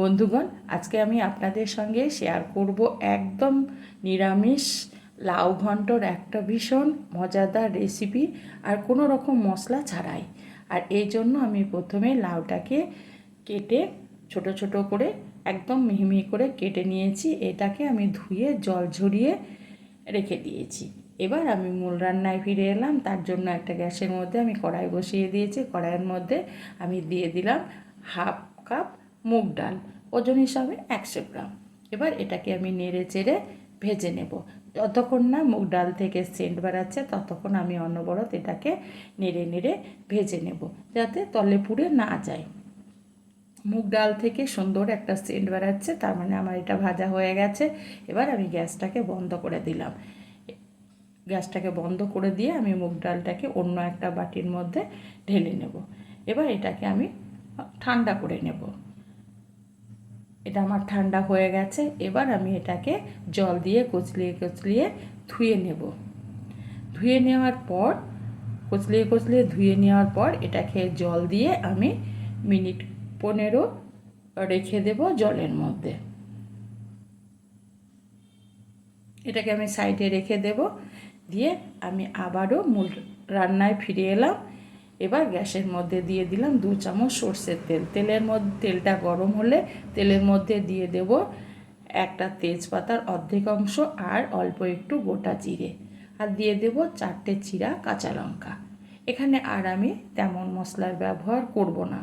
বন্ধুগণ, আজকে আমি আপনাদের সঙ্গে শেয়ার করব একদম নিরামিষ লাউ ঘন্টর একটা ভীষণ মজাদার রেসিপি, আর কোনো রকম মশলা ছাড়াই। আর এই জন্য আমি প্রথমে লাউটাকে কেটে ছোট ছোট করে একদম মিহি মিহি করে কেটে নিয়েছি। এটাকে আমি ধুয়ে জল ঝরিয়ে রেখে দিয়েছি। এবার আমি মূল রান্নায় ফিরে এলাম। তার জন্য একটা গ্যাসের মধ্যে আমি কড়াই বসিয়ে দিয়েছি। কড়াইয়ের মধ্যে আমি দিয়ে দিলাম হাফ কাপ মুগ ডাল, ওজন হিসাবে 100 গ্রাম। এবার এটাকে আমি নেড়ে চেড়ে ভেজে নেব। যতক্ষণ না মুগ ডাল থেকে সেন্ট বেরাচ্ছে ততক্ষণ আমি অনবরত এটাকে নেড়ে নেড়ে ভেজে নেব, যাতে তলে পুড়ে না যায়। মুগ ডাল থেকে সুন্দর একটা সেন্ট বেরাচ্ছে, তার মানে আমার এটা ভাজা হয়ে গেছে। এবার আমি গ্যাসটাকে বন্ধ করে দিলাম। গ্যাসটাকে বন্ধ করে দিয়ে আমি মুগ ডালটাকে অন্য একটা বাটির মধ্যে ঢেলে নেব। এবার এটাকে আমি ঠান্ডা করে নেব। এটা আমার ঠান্ডা হয়ে গেছে। এবার আমি এটাকে জল দিয়ে কচলিয়ে কচলিয়ে ধুয়ে নেব। ধুয়ে নেওয়ার পর কচলিয়ে কচলিয়ে ধুয়ে নেওয়ার পর এটাকে জল দিয়ে আমি মিনিট 15 রেখে দেব জলের মধ্যে। এটাকে আমি সাইডে রেখে দেব। দিয়ে আমি আবারও মূল রান্নায় ফিরে এলাম। এবার গ্যাসের মধ্যে দিয়ে দিলাম 2 চামচ সর্ষের তেল। তেলটা গরম হলে তেলের মধ্যে দিয়ে দেব একটা তেজপাতার অর্ধেক অংশ আর অল্প একটু গোটা জিরে, আর দিয়ে দেব 4টে চিরা কাঁচা লঙ্কা। এখানে আর আমি তেমন মশলার ব্যবহার করব না।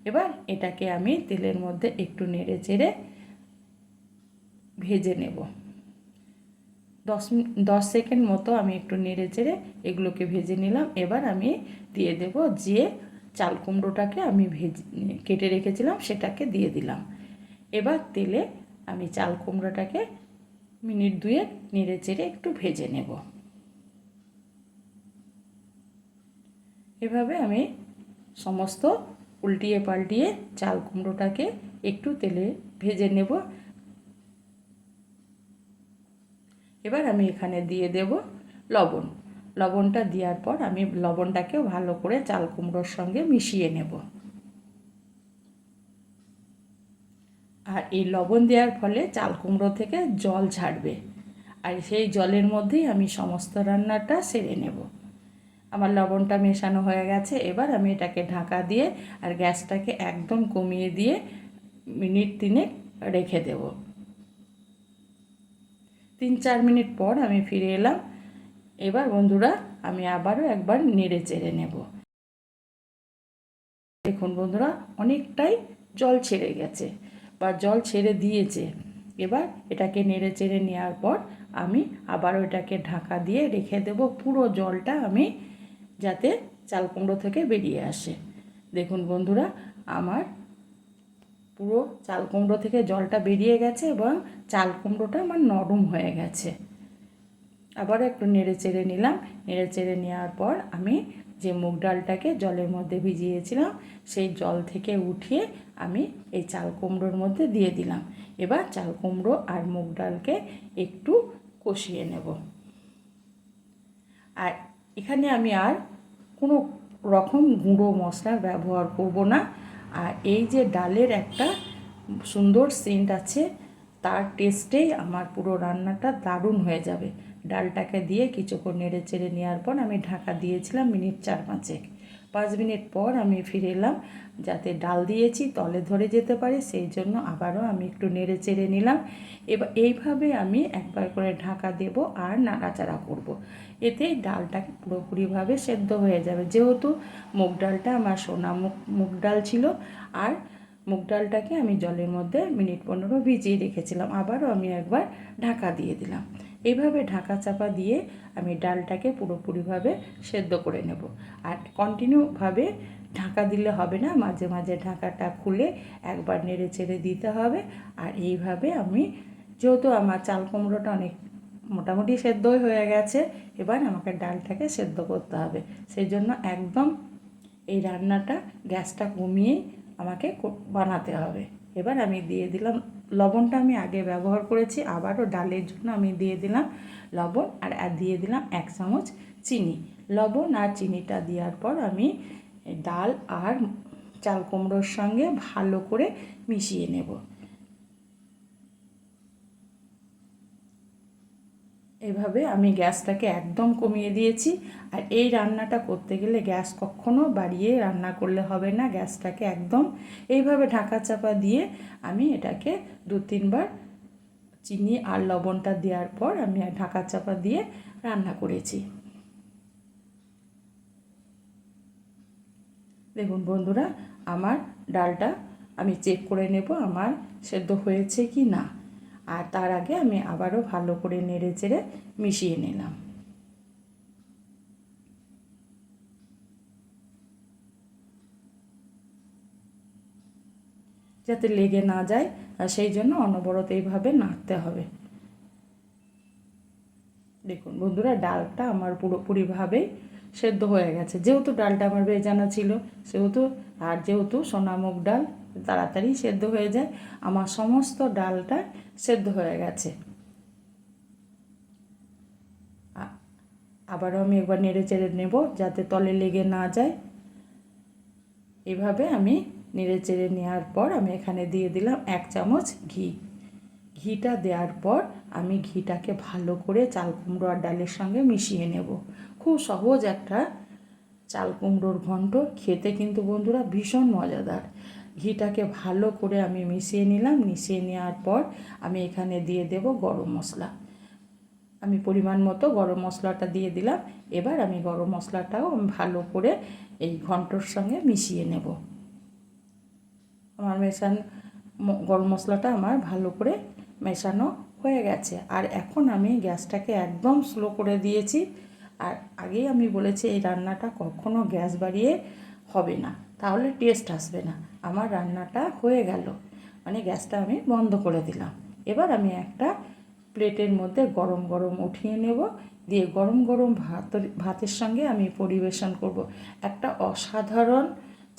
এবার এটাকে আমি তেলের মধ্যে একটু নেড়ে চেড়ে ভেজে নেব। 10 সেকেন্ড মতো আমি একটু নেড়ে চেড়ে এগুলোকে ভেজে নিলাম। এবার আমি দিয়ে দেব যে চাল কুমড়োটাকে আমি কেটে রেখেছিলাম সেটাকে দিয়ে দিলাম। এবার তেলে আমি চাল কুমড়োটাকে মিনিট 2 নেড়ে চেড়ে একটু ভেজে নেব। এভাবে আমি সমস্ত উল্টিয়ে পাল্টিয়ে চাল কুমড়োটাকে একটু তেলে ভেজে নেব। এবার আমি এখানে দিয়ে দেব লবণ। লবণটা দেওয়ার পর আমি লবণটাকেও ভালো করে চাল কুমড়োর সঙ্গে মিশিয়ে নেব। আর এই লবণ দেওয়ার ফলে চাল কুমড়ো থেকে জল ছাড়বে, আর সেই জলের মধ্যেই আমি সমস্ত রান্নাটা সেরে নেব। আমার লবণটা মেশানো হয়ে গেছে। এবার আমি এটাকে ঢাকা দিয়ে আর গ্যাসটাকে একদম কমিয়ে দিয়ে মিনিট 3 রেখে দেব। 3-4 মিনিট পর আমি ফিরে এলাম। এবার বন্ধুরা আমি আবারও একবার নেড়ে চেড়ে নেব। দেখুন বন্ধুরা, অনেকটাই জল ছেড়ে গেছে বা জল ছেড়ে দিয়েছে। এবার এটাকে নেড়ে চেড়ে নেওয়ার পর আমি আবারও এটাকে ঢাকা দিয়ে রেখে দেব, পুরো জলটা আমি যাতে চাল কুমড়ো থেকে বেরিয়ে আসে। দেখুন বন্ধুরা, আমার পুরো চাল কুমড়ো থেকে জলটা বেরিয়ে গেছে এবং চাল কুমড়োটা আমার নরম হয়ে গেছে। আবারও একটু নেড়ে চেড়ে নিলাম। নেড়ে চেড়ে নেওয়ার পর আমি যে মুগ ডালটাকে জলের মধ্যে ভিজিয়েছিলাম সেই জল থেকে উঠিয়ে আমি এই চাল কুমড়োর মধ্যে দিয়ে দিলাম। এবার চাল কুমড়ো আর মুগ ডালকে একটু কষিয়ে নেব। আর এখানে আমি আর কোনো রকম গুঁড়ো মশলার ব্যবহার করব না। আর এই যে ডালের একটা সুন্দর সেন্ট আছে, তার টেস্টেই আমার পুরো রান্নাটা দারুণ হয়ে যাবে। ডালটাকে দিয়ে কিছুক্ষণ নেড়ে চেড়ে নেওয়ার পর আমি ঢাকা দিয়েছিলাম মিনিট 4-5। 5 মিনিট পর আমি ফিরে এলাম, যাতে ডাল দিয়েছি তলে ধরে যেতে পারে সেই জন্য আবারও আমি একটু নেড়ে চেড়ে নিলাম। এবার এইভাবে আমি একবার করে ঢাকা দেব আর নাড়াচাড়া করব। এতে ডালটাকে পুরোপুরিভাবে সেদ্ধ হয়ে যাবে, যেহেতু মুগ ডালটা আমার সোনা মুগ ডাল ছিল। আর মুগ ডালটাকে আমি জলের মধ্যে মিনিট 15 ভিজিয়ে রেখেছিলাম। আবারও আমি একবার ঢাকা দিয়ে দিলাম। এইভাবে ঢাকা চাপা দিয়ে আমি ডালটাকে পুরোপুরিভাবে সেদ্ধ করে নেব। আর কন্টিনিউভাবে ঢাকা দিলে হবে না, মাঝে মাঝে ঢাকাটা খুলে একবার নেড়ে চেড়ে দিতে হবে। আর এইভাবে আমি, যেহেতু আমার চাল কুমড়োটা অনেক মোটামুটি সেদ্ধই হয়ে গেছে, এবার আমাকে ডালটাকে সেদ্ধ করতে হবে। সেই জন্য একদম এই রান্নাটা গ্যাসটা কমিয়েই আমাকে বানাতে হবে। এবার আমি দিয়ে দিলাম লবণটা, আমি আগে ব্যবহার করেছি, আবারও ডালের জন্য আমি দিয়ে দিলাম লবণ। আর দিয়ে দিলাম 1 চামচ চিনি। লবণ আর চিনিটা দেওয়ার পর আমি ডাল আর চাল কুমড়োর সঙ্গে ভালো করে মিশিয়ে নেব। এভাবে আমি গ্যাসটাকে একদম কমিয়ে দিয়েছি। আর এই রান্নাটা করতে গেলে গ্যাস কখনো বাড়িয়ে রান্না করলে হবে না, গ্যাসটাকে একদম এইভাবে ঢাকা চাপা দিয়ে আমি এটাকে 2-3 বার চিনি আর লবণটা দেওয়ার পর আমি ঢাকা চাপা দিয়ে রান্না করেছি। দেখুন বন্ধুরা, আমার ডালটা আমি চেক করে নেব আমার সেদ্ধ হয়েছে কি না। আর তার আগে আমি আবারও ভালো করে নেড়ে চেড়ে মিশিয়ে নিলাম। যাতে লেগে না যায়, আর সেই জন্য অনবরত এইভাবে নাড়তে হবে। দেখুন বন্ধুরা, ডালটা আমার পুরোপুরিভাবেই সেদ্ধ হয়ে গেছে। যেহেতু ডালটা আমার ভেজানো ছিল সেহেতু, আর যেহেতু সোনামুগ ডাল তাড়াতাড়ি সেদ্ধ হয়ে যায়, আমার সমস্ত ডালটা সেদ্ধ হয়ে গেছে। আবারও আমি একবার নেড়ে চেড়ে নেব যাতে তলে লেগে না যায়। এভাবে আমি নেড়ে চেড়ে নেওয়ার পর আমি এখানে দিয়ে দিলাম 1 চামচ ঘি। ঘিটা দেওয়ার পর আমি ঘিটাকে ভালো করে চাল কুমড়ো আর ডালের সঙ্গে মিশিয়ে নেব। খুব সহজ একটা চাল কুমড়োর ঘন্ট, খেতে কিন্তু বন্ধুরা ভীষণ মজাদার। ঘিটাকে ভালো করে আমি মিশিয়ে নিলাম। মিশিয়ে নেওয়ার পর আমি এখানে দিয়ে দেব গরম মশলা। আমি পরিমাণ মতো গরম মশলাটা দিয়ে দিলাম। এবার আমি গরম মশলাটাও ভালো করে এই ঘন্টর সঙ্গে মিশিয়ে নেব। আমার গরম মশলাটা আমার ভালো করে মেশানো হয়ে গেছে। আর এখন আমি গ্যাসটাকে একদম স্লো করে দিয়েছি। আর আগেই আমি বলেছি এই রান্নাটা কখনো গ্যাস বাড়িয়ে হবে না, তাহলে টেস্ট আসবে না। আমার রান্নাটা হয়ে গেল, মানে গ্যাসটা আমি বন্ধ করে দিলাম। এবার আমি একটা প্লেটের মধ্যে গরম গরম উঠিয়ে নেব, দিয়ে গরম গরম ভাতের সঙ্গে আমি পরিবেশন করব। একটা অসাধারণ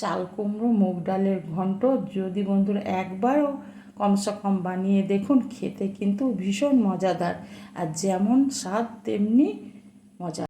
চাল কুমড়ো মুগ ডালের ঘন্ট যদি বন্ধুরা একবারও কমসে কম বানিয়ে দেখুন, খেতে কিন্তু ভীষণ মজাদার। আর যেমন স্বাদ তেমনি মজা।